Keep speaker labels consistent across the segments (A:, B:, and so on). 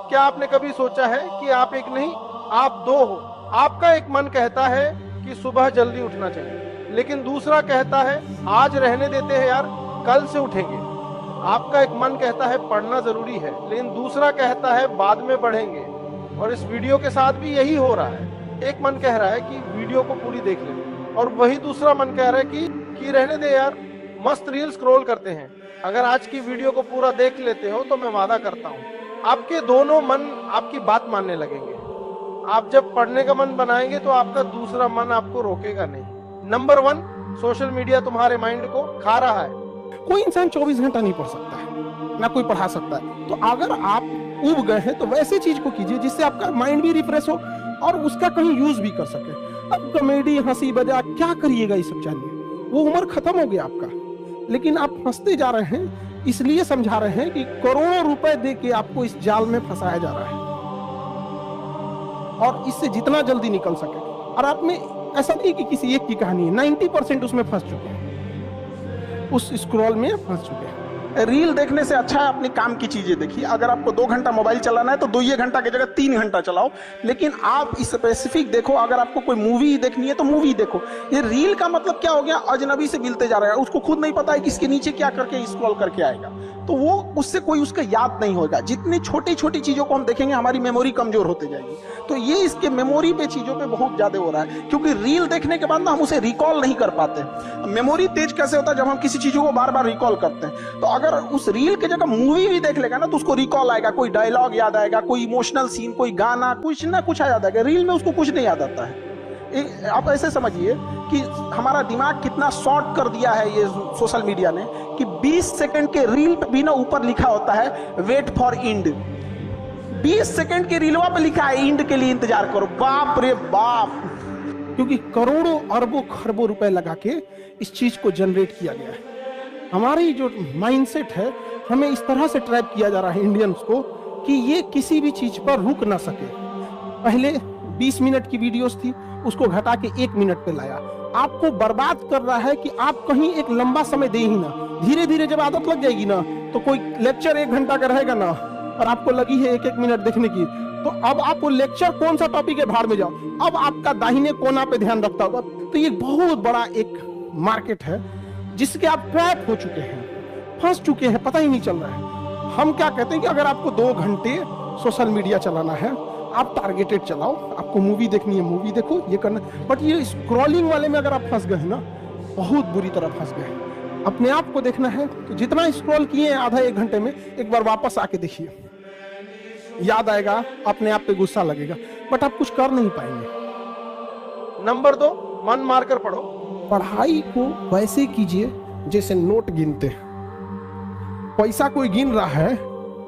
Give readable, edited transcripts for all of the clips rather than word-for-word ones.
A: क्या आपने कभी सोचा है कि आप एक नहीं, आप दो हो? आपका एक मन कहता है कि सुबह जल्दी उठना चाहिए, लेकिन दूसरा कहता है आज रहने देते हैं यार, कल से उठेंगे। आपका एक मन कहता है पढ़ना जरूरी है, लेकिन दूसरा कहता है बाद में पढ़ेंगे। और इस वीडियो के साथ भी यही हो रहा है। एक मन कह रहा है कि वीडियो को पूरी देख ले, और वही दूसरा मन कह रहा है कि रहने दे यार, मस्त रील स्क्रॉल करते हैं। अगर आज की वीडियो को पूरा देख लेते हो तो मैं वादा करता हूँ आपके दोनों मन आपकी बात मानने लगेंगे। आप जब पढ़ने का मन बनाएंगे तो आपका दूसरा मन आपको रोकेगा नहीं। नंबर 1, सोशल मीडिया तुम्हारे माइंड को खा रहा है।
B: कोई इंसान 24 घंटा नहीं पढ़ सकता है, ना कोई पढ़ा सकता है। तो अगर आप उब गए हैं तो वैसे चीज को कीजिए जिससे आपका माइंड भी रिफ्रेश हो और उसका कहीं यूज भी कर सके। अब कॉमेडी, हंसी मजाक क्या करिएगा, ये सब जानिए, वो उम्र खत्म हो गया आपका। लेकिन आप हंसते जा रहे हैं, इसलिए समझा रहे हैं कि करोड़ों रुपए दे के आपको इस जाल में फंसाया जा रहा है और इससे जितना जल्दी निकल सके। और आप में ऐसा नहीं कि किसी एक की कहानी है, 90% उसमें फंस चुके हैं, उस स्क्रॉल में फंस चुके हैं।
C: रील देखने से अच्छा है अपने काम की चीजें देखिए। अगर आपको 2 घंटा मोबाइल चलाना है तो 2 घंटा की जगह 3 घंटा चलाओ, लेकिन आप स्पेसिफिक देखो। अगर आपको कोई मूवी देखनी है तो मूवी देखो। ये रील का मतलब क्या हो गया, अजनबी से मिलते जा रहा है, उसको खुद नहीं पता है कि इसके नीचे क्या करके स्क्रॉल करके आएगा, तो वो उससे कोई उसका याद नहीं होगा। जितनी छोटी छोटी चीजों को हम देखेंगे हमारी मेमोरी कमजोर होते जाएगी। तो ये इसके मेमोरी पे चीजों पे बहुत ज्यादा हो रहा है, क्योंकि रील देखने के बाद ना हम उसे रिकॉल नहीं कर पाते। मेमोरी तेज कैसे होता है, जब हम किसी चीजों को बार बार रिकॉल करते हैं। तो अगर उस रील की जगह मूवी भी देख लेगा ना तो उसको रिकॉल आएगा, कोई डायलॉग याद आएगा, कोई इमोशनल सीन, कोई गाना, कुछ ना कुछ याद आएगा। रील में उसको कुछ नहीं याद आता है। आप ऐसे समझिए कि हमारा दिमाग कितना शॉर्ट कर दिया है ये सोशल मीडिया ने, कि 20 सेकंड के रील पे भी ना ऊपर लिखा होता है वेट फॉर इंड। 20 सेकंड के रीलवा पे लिखा है इंड के लिए इंतजार करो। बाप रे बाप,
B: क्योंकि करोड़ों अरबों खरबों रुपए लगा के इस चीज को जनरेट किया गया है। हमारी जो माइंडसेट है, हमें इस तरह से ट्रैप किया जा रहा है इंडियंस को कि ये किसी भी चीज पर रुक ना सके। पहले 20 मिनट की वीडियोस थी, उसको घटा के 1 मिनट पे लाया। आपको बर्बाद कर रहा है कि आप कहीं एक लंबा समय दे ही ना। धीरे धीरे जब आदत लग जाएगी ना, तो कोई लेक्चर 1 घंटा का रहेगा ना और आपको लगी है 1-1 मिनट देखने की, तो अब आप वो लेक्चर कौन सा टॉपिक है भाड़ में जाओ, अब आपका दाहिने कोना पे ध्यान रखता होगा। तो ये बहुत बड़ा एक मार्केट है जिसके आप ट्रैप हो चुके हैं, फंस चुके हैं, पता ही नहीं चल रहा है। हम क्या कहते हैं कि अगर आपको 2 घंटे सोशल मीडिया चलाना है, आप टारगेटेड चलाओ। आपको मूवी देखनी है, मूवी देखो, ये करना। बट ये स्क्रॉलिंग वाले में अगर आप फंस गए ना, बहुत बुरी तरह फंस गए। अपने आप को देखना है तो जितना स्क्रॉल किए हैं आधा 1 घंटे में, एक बार वापस आके देखिए, याद आएगा, अपने आप पे गुस्सा लगेगा, बट आप कुछ कर नहीं पाएंगे।
A: नंबर 2, मन मारकर पढ़ो।
B: पढ़ाई को वैसे कीजिए जैसे नोट गिनते हैं। पैसा कोई गिन रहा है,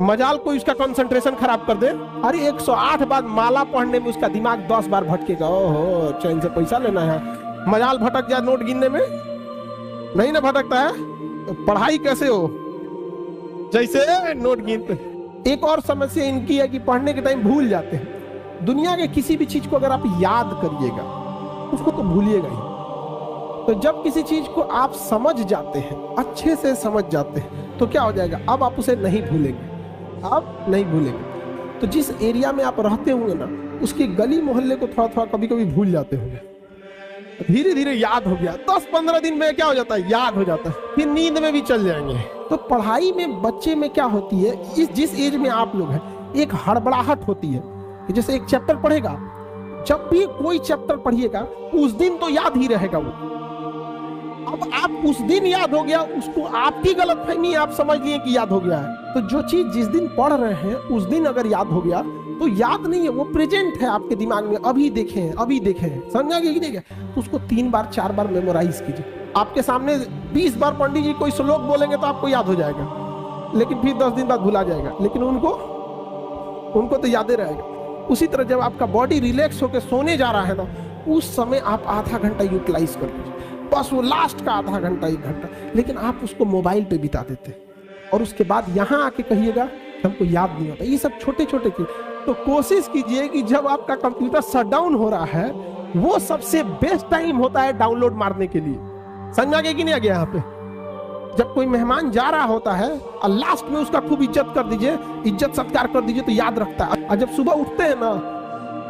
B: मजाल कोई उसका कंसंट्रेशन खराब कर दे, अरे 108 बार माला पढ़ने में उसका दिमाग 10 बार भटकेगा। ओहो, चैन से पैसा लेना है, मजाल भटक जाए नोट गिनने में, नहीं ना भटकता है। तो पढ़ाई कैसे हो, जैसे नोट गिनते। एक और समस्या इनकी है कि पढ़ने के टाइम भूल जाते हैं। दुनिया के किसी भी चीज को अगर आप याद करिएगा, उसको तो भूलिएगा ही। तो जब किसी चीज को आप समझ जाते हैं, अच्छे से समझ जाते हैं, तो क्या हो जाएगा, अब आप उसे नहीं भूलेंगे, आप नहीं भूलेंगे। तो जिस एरिया में आप रहते होंगे ना, उसके गली मोहल्ले को थोड़ा थोड़ा कभी कभी भूल जाते होंगे। धीरे धीरे याद हो गया, 10-15 दिन में क्या हो जाता है, याद हो जाता है, फिर नींद में भी चल जाएंगे। तो पढ़ाई में बच्चे में क्या होती है, इस जिस एज में आप लोग हैं, एक हड़बड़ाहट होती है कि जैसे एक चैप्टर पढ़ेगा, जब भी कोई चैप्टर पढ़िएगा उस दिन तो याद ही रहेगा वो। अब आप उस दिन याद हो गया, उसको आपकी गलतफहमी, आप समझ लिए कि याद हो गया है। तो जो चीज जिस दिन पढ़ रहे हैं उस दिन अगर याद हो गया तो याद नहीं है, वो प्रेजेंट है आपके दिमाग में, अभी देखे हैं, अभी देखे हैं, समझा कि नहीं? तो उसको 3 बार 4 बार मेमोराइज कीजिए। आपके सामने 20 बार पंडित जी कोई श्लोक बोलेंगे तो आपको याद हो जाएगा, लेकिन फिर 10 दिन बाद भुला जाएगा, लेकिन उनको तो याद ही रहेगा। उसी तरह जब आपका बॉडी रिलैक्स होकर सोने जा रहा है ना, उस समय आप आधा घंटा यूटिलाइज कर लीजिए, बस वो लास्ट का आधा घंटा 1 घंटा। लेकिन आप उसको मोबाइल पे बिता देते और उसके बाद यहाँ आके कहिएगा हमको याद नहीं होता। ये सब छोटे छोटे चीज। तो कोशिश कीजिए कि जब आपका कंप्यूटर शटडाउन हो रहा है, वो सबसे बेस्ट टाइम होता है डाउनलोड मारने के लिए। समझ आ गया कि नहीं आ गया यहाँ पे? जब कोई मेहमान जा रहा होता है और लास्ट में उसका खूब इज्जत कर दीजिए, इज्जत सत्कार कर दीजिए, तो याद रखता है। और जब सुबह उठते हैं ना,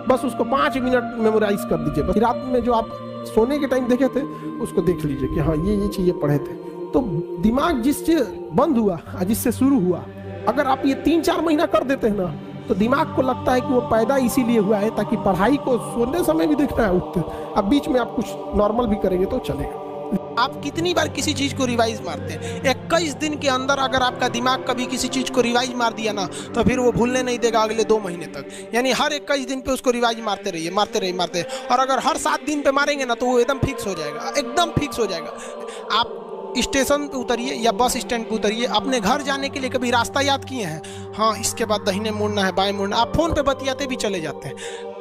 B: बस उसको 5 मिनट मेमोराइज कर दीजिए। बस रात में जो आप सोने के टाइम देखे थे उसको देख लीजिए कि हाँ ये चीजें पढ़े थे। तो दिमाग जिससे बंद हुआ और जिससे शुरू हुआ, अगर आप ये 3-4 महीना कर देते हैं ना, तो दिमाग को लगता है कि वो पैदा इसीलिए हुआ है ताकि पढ़ाई को सोने समय भी देखना है, उठते। अब बीच में आप कुछ नॉर्मल भी करेंगे तो चलेगा।
D: आप कितनी बार किसी चीज को रिवाइज मारते हैं? 21 दिन के अंदर अगर आपका दिमाग कभी किसी चीज को रिवाइज मार दिया ना, तो फिर वो भूलने नहीं देगा अगले 2 महीने तक। यानी हर 21 दिन पे उसको रिवाइज मारते रहिए, मारते रहिए। और अगर हर 7 दिन पे मारेंगे ना, तो वो एकदम फिक्स हो जाएगा, एकदम फिक्स हो जाएगा। आप स्टेशन पे उतरिए या बस स्टैंड पे उतरिए, अपने घर जाने के लिए कभी रास्ता याद किए हैं? हाँ, इसके बाद दाहिने मुड़ना है, बाएं मुड़ना। आप फोन पे बतियाते भी चले जाते हैं।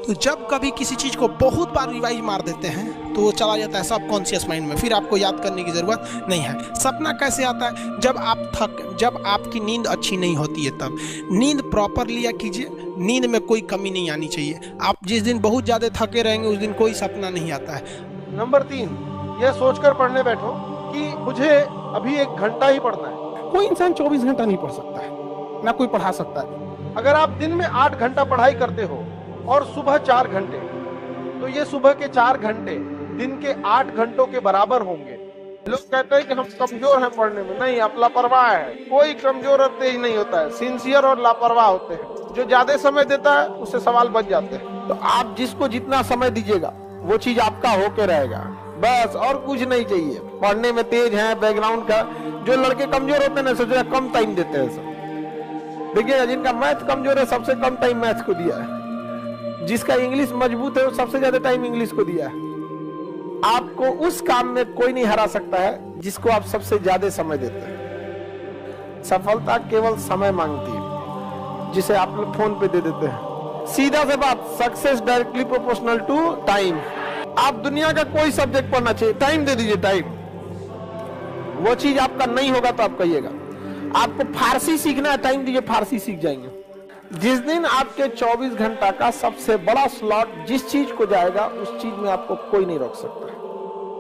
D: तो जब कभी किसी चीज को बहुत बार रिवाइज मार देते हैं तो वो चला जाता है सबकॉन्शियस माइंड में, फिर आपको याद करने की जरूरत नहीं है। सपना कैसे आता है? जब आपकी नींद अच्छी नहीं होती है, तब नींद प्रॉपर लिया कीजिए। नींद में कोई कमी नहीं आनी चाहिए। आप जिस दिन बहुत ज्यादा थके रहेंगे उस दिन कोई सपना नहीं आता है।
A: नंबर 3, यह सोचकर पढ़ने बैठो कि मुझे अभी 1 घंटा ही पढ़ना है।
B: कोई इंसान 24 घंटा नहीं पढ़ सकता है, ना कोई पढ़ा सकता है।
A: अगर आप दिन में 8 घंटा पढ़ाई करते हो और सुबह 4 घंटे, तो ये सुबह के 4 घंटे दिन के 8 घंटों के बराबर होंगे। लोग कहते हैं कि हम कमजोर हैं पढ़ने में। नहीं, आप लापरवाह है। कोई कमजोर और तेज नहीं होता है, सिंसियर और लापरवाह होते हैं। जो ज्यादा समय देता है उससे सवाल बच जाते हैं। तो आप जिसको जितना समय दीजिएगा वो चीज आपका होके रहेगा, बस, और कुछ नहीं चाहिए। पढ़ने में तेज है, बैकग्राउंड का। जो लड़के कमजोर होते हैं ना, सोच रहे कम टाइम देते हैं सब। देखिए, जिनका मैथ कमजोर है सबसे कम टाइम मैथ को दिया है। जिसका इंग्लिश मजबूत है वो सबसे ज्यादा टाइम इंग्लिश को दिया है। आपको उस काम में कोई नहीं हरा सकता है जिसको आप सबसे ज्यादा समय देते हैं। सफलता केवल समय मांगती है, जिसे आप लोग फोन पे दे देते हैं। सीधा से बात, success directly proportional to time. आप दुनिया का कोई सब्जेक्ट पढ़ना चाहिए, टाइम दे दीजिए, टाइम। वो चीज आपका नहीं होगा तो आप कहिएगा। आपको फारसी सीखना है, टाइम दीजिए, फारसी सीख जाएंगे। जिस दिन आपके 24 घंटा का सबसे बड़ा स्लॉट जिस चीज को जाएगा, उस चीज में आपको कोई नहीं रोक सकता।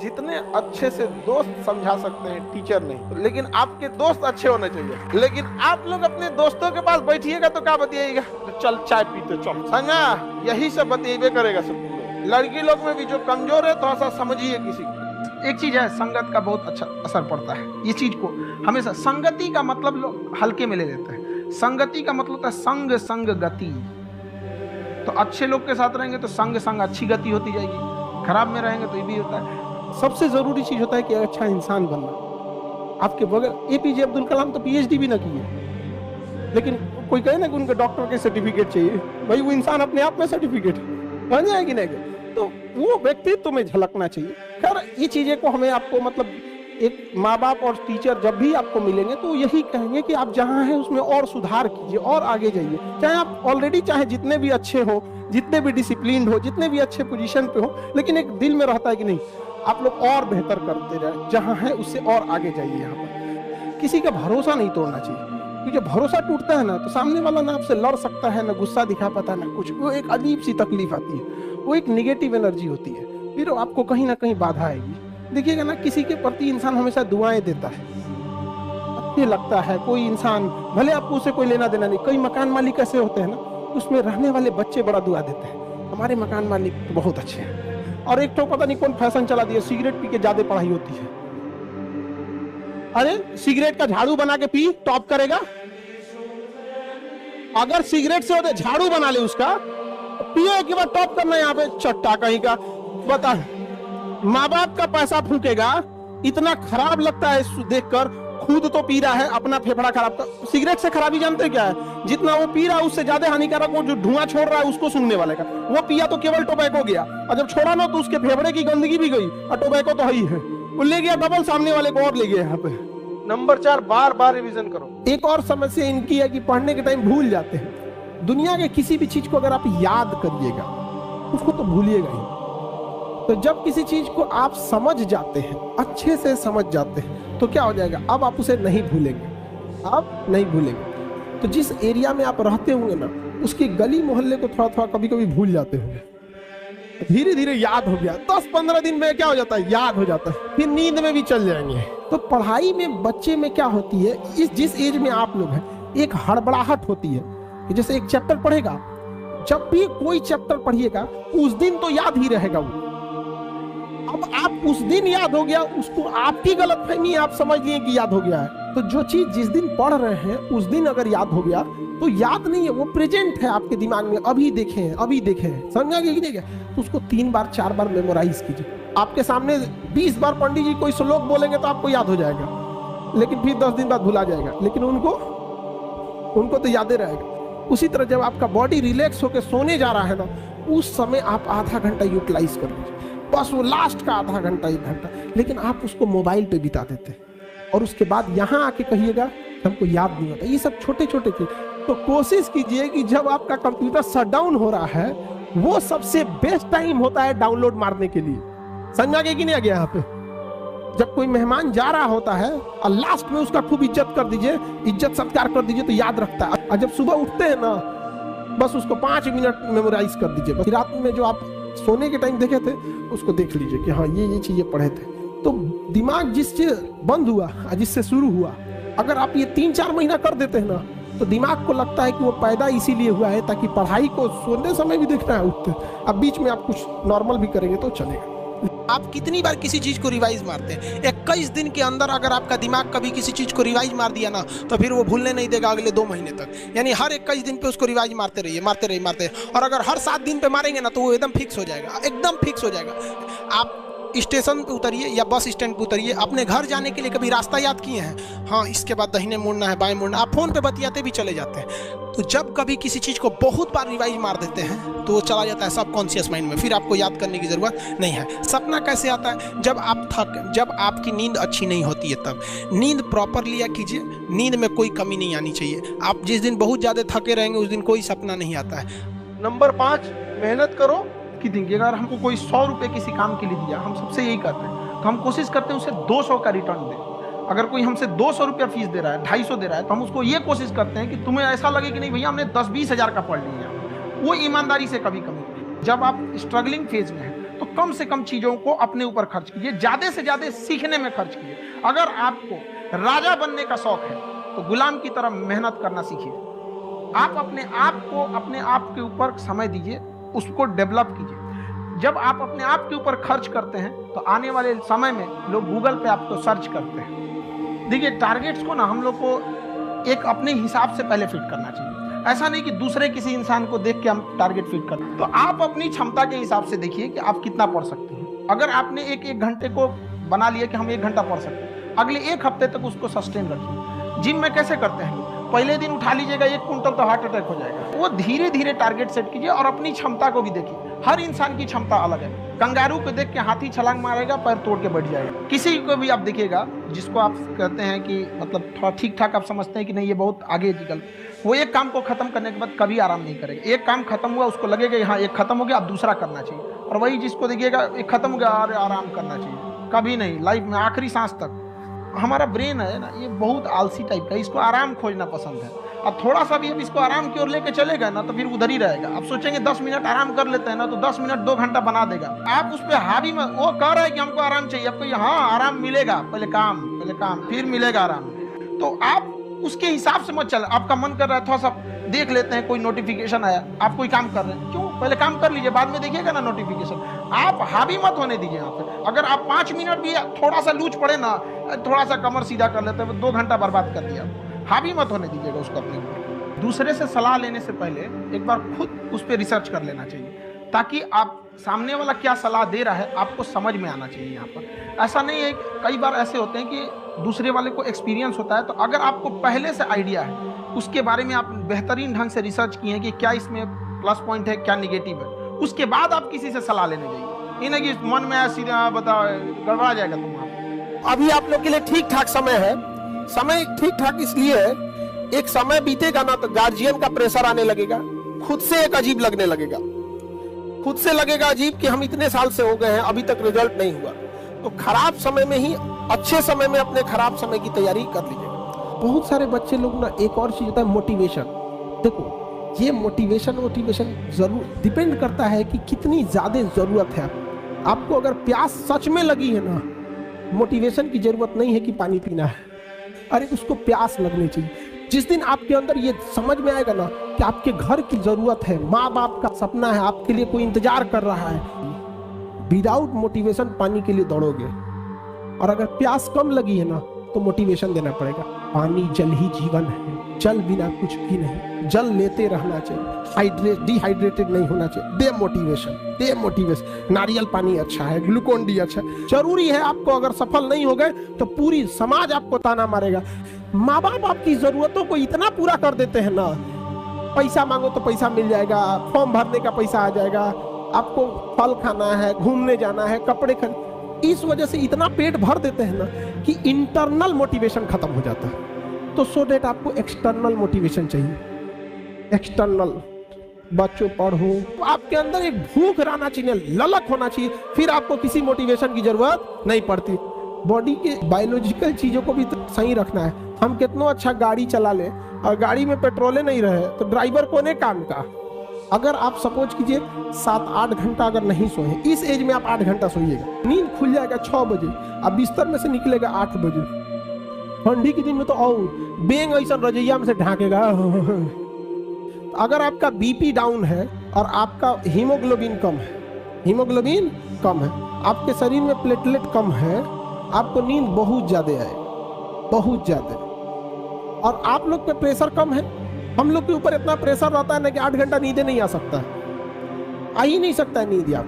A: जितने अच्छे से दोस्त समझा सकते हैं, टीचर नहीं, लेकिन आपके दोस्त अच्छे होने चाहिए। लेकिन आप लोग अपने दोस्तों के पास बैठिएगा तो क्या बतियाएगा? तो चल चाय पीते चल, समझा? यही सब बतिएबे करेगा सब। लड़की लोग में भी जो कमजोर है, थोड़ा सा समझिए किसी को। एक चीज है, संगत का बहुत अच्छा असर पड़ता है। ये चीज को हमेशा, संगति का मतलब लोग हल्के में ले लेते हैं। संगति का मतलब होता है संग संग गति। तो अच्छे लोग के साथ रहेंगे तो संग संग अच्छी गति होती जाएगी, खराब में रहेंगे तो ये भी होता है। सबसे जरूरी चीज होता है कि अच्छा इंसान बनना। आपके बगैर एपीजे अब्दुल कलाम तो पीएचडी भी ना किए, लेकिन कोई कहे ना कि उनके डॉक्टर के सर्टिफिकेट चाहिए, भाई वो इंसान अपने आप में सर्टिफिकेट बन जाएगी नहीं, तो वो व्यक्तित्व में झलकना चाहिए। खैर, ये चीजें को हमें आपको मतलब एक माँ बाप और टीचर जब भी आपको मिलेंगे तो यही कहेंगे कि आप जहाँ हैं उसमें और सुधार कीजिए और आगे जाइए। चाहे आप ऑलरेडी चाहे जितने भी अच्छे हो, जितने भी डिसिप्लिन हो, जितने भी अच्छे पोजीशन पे हो, लेकिन एक दिल में रहता है कि नहीं, आप लोग और बेहतर करते रहे, जहाँ है उससे और आगे जाइए। यहाँ पर किसी का भरोसा नहीं तोड़ना चाहिए, क्योंकि जब भरोसा टूटता है ना, तो सामने वाला ना आपसे लड़ सकता है, ना गुस्सा दिखा पाता है, ना कुछ। वो एक अजीब सी तकलीफ आती है, वो एक निगेटिव एनर्जी होती है, फिर आपको कहीं ना कहीं बाधा आएगी। देखिएगा ना, किसी के प्रति इंसान हमेशा दुआएं देता है, अच्छे लगता है। कोई इंसान भले आपको उसे कोई लेना देना नहीं, कई मकान मालिक ऐसे होते हैं ना, उसमें रहने वाले बच्चे बड़ा दुआ देते हैं, हमारे मकान मालिक तो बहुत अच्छे हैं। और एक तो पता नहीं कौन फैशन चला दिया, सिगरेट पी के ज्यादा पढ़ाई होती है। अरे सिगरेट का झाड़ू बना के पी, टॉप करेगा। अगर सिगरेट से होते झाड़ू बना ले उसका, पिए के बाद टॉप करना, यहाँ पे चट्टा कहीं का। बता, माँ बाप का पैसा फूकेगा, इतना खराब लगता है देखकर। खुद तो पी रहा है, अपना फेफड़ा खराब कर। सिगरेट से खराबी जानते क्या है? जितना वो पी रहा है उससे ज्यादा हानिकारक वो जो धुआं छोड़ रहा है उसको सूंघने वाले का। वो पिया तो केवल टोबैको गया, और जब छोड़ा ना तो उसके फेफड़े की गंदगी भी गई, और टोबैको तो ही है, वो ले गया डबल, सामने वाले को और ले गया। यहाँ पे नंबर 4, बार बार रिवीजन करो।
B: एक और समस्या इनकी है कि पढ़ने के टाइम भूल जाते हैं। दुनिया के किसी भी चीज को अगर आप याद करिएगा, उसको तो भूलिएगा ही। तो जब किसी चीज को आप समझ जाते हैं, अच्छे से समझ जाते हैं, तो क्या हो जाएगा? अब आप उसे नहीं भूलेंगे, आप नहीं भूलेंगे। तो जिस एरिया में आप रहते होंगे ना, उसकी गली मोहल्ले को थोड़ा थोड़ा कभी कभी भूल जाते होंगे। तो धीरे धीरे याद हो गया, 10-15 दिन में क्या हो जाता है, याद हो जाता है, फिर नींद में भी चल जाएंगे। तो पढ़ाई में बच्चे में क्या होती है, इस जिस एज में आप लोग हैं, एक हड़बड़ाहट होती है कि जैसे एक चैप्टर पढ़ेगा, जब भी कोई चैप्टर पढ़िएगा उस दिन तो याद ही रहेगा वो। अब आप उस दिन याद हो गया, उसको आपकी गलतफहमी आप समझ लिए कि याद हो गया है। तो जो चीज जिस दिन पढ़ रहे हैं उस दिन अगर याद हो गया तो याद नहीं है, वो प्रेजेंट है आपके दिमाग में, अभी देखे हैं, समझा कि नहीं? तो उसको 3 बार 4 बार मेमोराइज कीजिए। आपके सामने 20 बार पंडित जी कोई श्लोक बोलेंगे तो आपको याद हो जाएगा, लेकिन फिर 10 दिन बाद भुला जाएगा, लेकिन उनको तो याद रहेगा। उसी तरह जब आपका बॉडी रिलैक्स होकर सोने जा रहा है ना, उस समय आप आधा घंटा यूटिलाइज कर लीजिए, बस वो लास्ट का आधा घंटा 1 घंटा, लेकिन आप उसको मोबाइल पे बिता देते हैं और उसके बाद यहाँ आके कहिएगा हमको याद नहीं होता। ये सब छोटे छोटे चीज। तो कोशिश कीजिए कि जब आपका कंप्यूटर शट डाउन हो रहा है, वो सबसे बेस्ट टाइम होता है डाउनलोड मारने के लिए। समझा कि नहीं आ गया यहाँ पे? जब कोई मेहमान जा रहा होता है और लास्ट में उसका खूब इज्जत कर दीजिए, इज्जत सत्कार कर दीजिए, तो याद रखता है। और जब सुबह उठते हैं ना, बस उसको 5 मिनट मेमोराइज कर दीजिए। बस रात में जो आप सोने के टाइम देखे थे उसको देख लीजिए कि हाँ ये चीजें पढ़े थे। तो दिमाग जिससे बंद हुआ जिससे शुरू हुआ, अगर आप ये 3-4 महीना कर देते हैं ना, तो दिमाग को लगता है कि वो पैदा इसीलिए हुआ है ताकि पढ़ाई को सोने समय भी देखना है, उठते। अब बीच में आप कुछ नॉर्मल भी करेंगे तो चलेगा।
D: आप कितनी बार किसी चीज को रिवाइज मारते हैं? 21 दिन के अंदर अगर आपका दिमाग कभी किसी चीज को रिवाइज मार दिया ना, तो फिर वो भूलने नहीं देगा अगले 2 महीने तक। यानी हर 21 दिन पे उसको रिवाइज मारते रहिए। और अगर हर 7 दिन पे मारेंगे ना, तो वो एकदम फिक्स हो जाएगा, एकदम फिक्स हो जाएगा। आप स्टेशन पे उतरिए या बस स्टैंड पे उतरिए, अपने घर जाने के लिए कभी रास्ता याद किए हैं? हाँ, इसके बाद दाहिने मुड़ना है, बाएं मुड़ना। आप फोन पे बतियाते भी चले जाते हैं। तो जब कभी किसी चीज को बहुत बार रिवाइज मार देते हैं तो वो चला जाता है सबकॉन्शियस माइंड में, फिर आपको याद करने की जरूरत नहीं है। सपना कैसे आता है? जब आपकी नींद अच्छी नहीं होती है, तब नींद प्रॉपर लिया कीजिए। नींद में कोई कमी नहीं आनी चाहिए। आप जिस दिन बहुत ज्यादा थके रहेंगे उस दिन कोई सपना नहीं आता है।
A: नंबर 5, मेहनत करो।
C: कि देखिए, अगर हमको कोई 100 रुपए किसी काम के लिए दिया, हम सबसे यही करते हैं, तो हम कोशिश करते हैं उसे 200 का रिटर्न दें। अगर कोई हमसे 200 रुपया फीस दे रहा है, 250 दे रहा है, तो हम उसको ये कोशिश करते हैं कि तुम्हें ऐसा लगे कि नहीं भैया हमने 10-20 हज़ार का पढ़ लिया। वो ईमानदारी से कभी कमी नहीं। जब आप स्ट्रगलिंग फेज में हैं, तो कम से कम चीज़ों को अपने ऊपर खर्च कीजिए, ज़्यादा से ज़्यादा सीखने में खर्च कीजिए। अगर आपको राजा बनने का शौक है, तो गुलाम की तरह मेहनत करना सीखिए। आप अपने आप के ऊपर समय दीजिए, उसको डेवलप कीजिए। जब आप अपने आप के ऊपर खर्च करते हैं, तो आने वाले समय में लोग गूगल पे आपको सर्च करते हैं। देखिए, टारगेट्स को ना हम लोग को एक अपने हिसाब से पहले फिट करना चाहिए। ऐसा नहीं कि दूसरे किसी इंसान को देख के हम टारगेट फिट करते। तो आप अपनी क्षमता के हिसाब से देखिए कि आप कितना पढ़ सकते हैं। अगर आपने एक घंटे को बना लिया कि हम 1 घंटा पढ़ सकते हैं, अगले 1 हफ्ते तक उसको सस्टेन रखिए। जिम में कैसे करते हैं लोग, पहले दिन उठा लीजिएगा 1 कुंटल तो हार्ट अटैक हो जाएगा। वो धीरे धीरे टारगेट सेट कीजिए और अपनी क्षमता को भी देखिए। हर इंसान की क्षमता अलग है। कंगारू को देख के हाथी छलांग मारेगा, पैर तोड़ के बैठ जाएगा। किसी को भी आप देखिएगा जिसको आप कहते हैं कि मतलब थोड़ा ठीक ठाक आप समझते हैं कि नहीं ये बहुत आगे निकल, वो एक काम को खत्म करने के बाद कभी आराम नहीं करेगा। एक काम खत्म हुआ उसको लगेगा हाँ एक खत्म हो गया, अब दूसरा करना चाहिए। और वही जिसको देखिएगा एक खत्म हो गया, अरे आराम करना चाहिए, कभी नहीं। लाइफ में आखिरी सांस तक हमारा ब्रेन है ना, ये बहुत आलसी टाइप का, इसको आराम खोजना पसंद है। अब थोड़ा सा भी अब इसको आराम की ओर लेके चलेगा ना, तो फिर उधर ही रहेगा। आप सोचेंगे 10 मिनट आराम कर लेते हैं ना, तो 10 मिनट 2 घंटा बना देगा। आप उस पर हावी में, वो कह रहा है कि हमको आराम चाहिए, आपको हाँ आराम मिलेगा, पहले काम फिर मिलेगा आराम। तो आप उसके हिसाब से मत चले। आपका मन कर रहा है थोड़ा सा देख लेते हैं, कोई नोटिफिकेशन आया, आप कोई काम कर रहे हैं, क्यों पहले काम कर लीजिए, बाद में देखिएगा ना नोटिफिकेशन। आप हावी मत होने दीजिए यहाँ पे। अगर आप 5 मिनट भी थोड़ा सा लूज पड़े ना, थोड़ा सा कमर सीधा कर लेते हैं, 2 घंटा बर्बाद कर दिया। हावी मत होने दीजिएगा उसको अपने ऊपर। दूसरे से सलाह लेने से पहले एक बार खुद उस पर रिसर्च कर लेना चाहिए, ताकि आप सामने वाला क्या सलाह दे रहा है आपको समझ में आना चाहिए। यहाँ पर ऐसा नहीं है, कई बार ऐसे होते हैं कि दूसरे वाले को एक्सपीरियंस होता है, तो अगर आपको पहले से आइडिया है, उसके बारे में आप बेहतरीन ढंग से रिसर्च किए हैं कि क्या इसमें प्लस पॉइंट है, क्या निगेटिव है, उसके बाद आप किसी से सलाह लेने जाइए। ये नहीं कि मन में आया सीधा बताओ, गड़बड़ा जाएगा तुम।
B: अभी आप लोग के लिए ठीक ठाक समय है। समय ठीक ठाक इसलिए है, एक समय बीतेगा ना तो गार्जियन का प्रेशर आने लगेगा, खुद से एक अजीब लगने लगेगा, खुद से लगेगा अजीब कि हम इतने साल से हो गए हैं अभी तक रिजल्ट नहीं हुआ। तो खराब समय में ही अच्छे समय में अपने खराब समय की तैयारी कर लीजिएगा। बहुत सारे बच्चे लोग ना, एक और चीज होता है मोटिवेशन। देखो ये मोटिवेशन जरूर डिपेंड करता है कि कितनी ज्यादा जरूरत है आपको। अगर प्यास सच में लगी है ना, मोटिवेशन की जरूरत नहीं है कि पानी पीना है, अरे उसको प्यास लगनी चाहिए। जिस दिन आपके अंदर ये समझ में आएगा ना कि आपके घर की जरूरत है, माँ बाप का सपना है, आपके लिए कोई इंतजार कर रहा है, विदाउट मोटिवेशन पानी के लिए दौड़ोगे। और अगर प्यास कम लगी है ना तो मोटिवेशन देना पड़ेगा। पानी जल ही जीवन है, जल बिना कुछ भी नहीं, जल लेते रहना चाहिए, डिहाइड्रेटेड नहीं होना चाहिए। दे मोटिवेशन। नारियल पानी अच्छा है, ग्लूकोन डी अच्छा है। जरूरी है आपको, अगर सफल नहीं हो गए तो पूरी समाज आपको ताना मारेगा। माँ बाप आपकी जरूरतों को इतना पूरा कर देते हैं ना, पैसा मांगो तो पैसा मिल जाएगा, फॉर्म भरने का पैसा आ जाएगा, आपको फल खाना है, घूमने जाना है, कपड़े खरीद, इस वजह से इतना पेट भर देते हैं ना कि इंटरनल मोटिवेशन खत्म हो जाता है। तो सो दैट आपको एक्सटर्नल मोटिवेशन चाहिए। एक्सटर्नल, बच्चों पढ़ो, आपके अंदर एक भूख रहना चाहिए, ललक होना चाहिए, फिर आपको किसी मोटिवेशन की जरूरत नहीं पड़ती। बॉडी के बायोलॉजिकल चीजों को भी तो सही रखना है। हम कितना अच्छा गाड़ी चला ले और गाड़ी में पेट्रोले नहीं रहे तो ड्राइवर कोने काम का। अगर आप सपोज कीजिए 7-8 घंटा अगर नहीं सोए, इस एज में आप 8 घंटा सोइएगा, नींद खुल जाएगा 6 बजे, अब बिस्तर में से निकलेगा 8 बजे। ठंडी के दिन में तो और बेंग ऐसा रजैया में से ढाकेगा। अगर आपका बीपी डाउन है और आपका हीमोग्लोबिन कम है, आपके शरीर में प्लेटलेट कम है, आपको नींद बहुत ज्यादा आएगा, बहुत ज्यादा। और आप लोग पे प्रेशर कम है, हम लोग के ऊपर इतना प्रेशर रहता है ना कि 8 घंटा नींद नहीं आ सकता है, आ ही नहीं सकता है नींद। यहाँ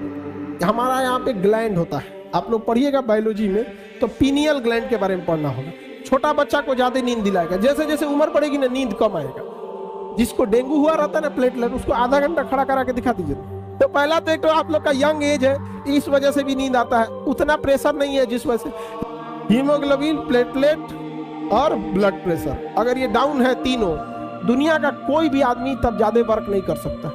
B: हमारा यहाँ पे ग्लैंड होता है, आप लोग पढ़िएगा बायोलॉजी में तो पीनियल ग्लैंड के बारे में पढ़ना होगा। छोटा बच्चा को ज्यादा नींद दिलाएगा, जैसे जैसे उम्र बढ़ेगी ना नींद कम आएगा। जिसको डेंगू हुआ रहता है ना प्लेटलेट, उसको आधा घंटा खड़ा करा के दिखा दीजिए। तो पहला तो एक तो आप लोग का यंग एज है, इस वजह से भी नींद आता है, उतना प्रेशर नहीं है जिस वजह से हीमोग्लोबिन, प्लेटलेट और ब्लड प्रेशर अगर ये डाउन है तीनों, दुनिया का कोई भी आदमी तब ज्यादा वर्क नहीं कर सकता।